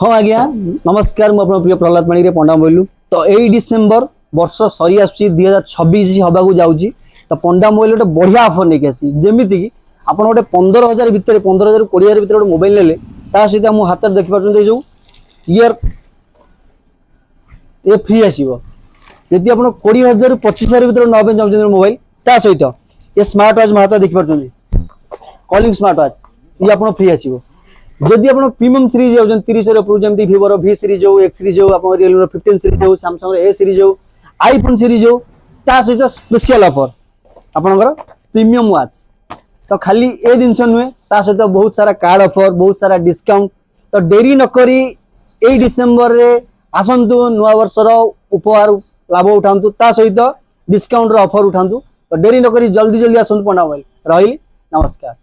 हाँ आज्ञा नमस्कार मुझे प्रिय प्रहलाद पाणी पंडा मोबाइल तो यही डिसेम्बर वर्ष सरी आस 2026 हवा जाऊँगी तो पंडा मोबाइल गोटे बढ़िया ऑफर नहीं आसी जमीक कि आप गोटे 15,000 भितर 15,000 20,000 भितर गोटे मोबाइल ने सहित मो हाथ में देखिए जो इयर ये फ्री आसो यदि आप 20,000 25,000 भितर ना चाहते मोबाइल ता सहित ये स्मार्ट वाच मो हाथ देखिए कॉलिंग स्मार्ट वाच ये आप फ्री आसो जदि आप प्रीमियम सीरीज जाऊँ 30 ऊपर जमी भिवोर V सीरीज हो X सीरीज हो आप रियलमी 15 सीरीज हो सैमसंग A सीरीज हो आईफोन सीरीज हो ता सहित स्पेशल ऑफर आपनकर प्रीमियम वाच तो खाली ए जिनस नुहे ता सहित बहुत सारा कार्ड ऑफर बहुत सारा डिस्काउंट तो डेरी नकरी ए डिसेम्बर रे आसंतु नुआ वर्षर उपहार लाभ उठातु ता सहित डिस्काउंट ऑफर उठातु तो डेरी नकरी जल्दी जल्दी आसतु पंडा मोबाइल रही नमस्कार।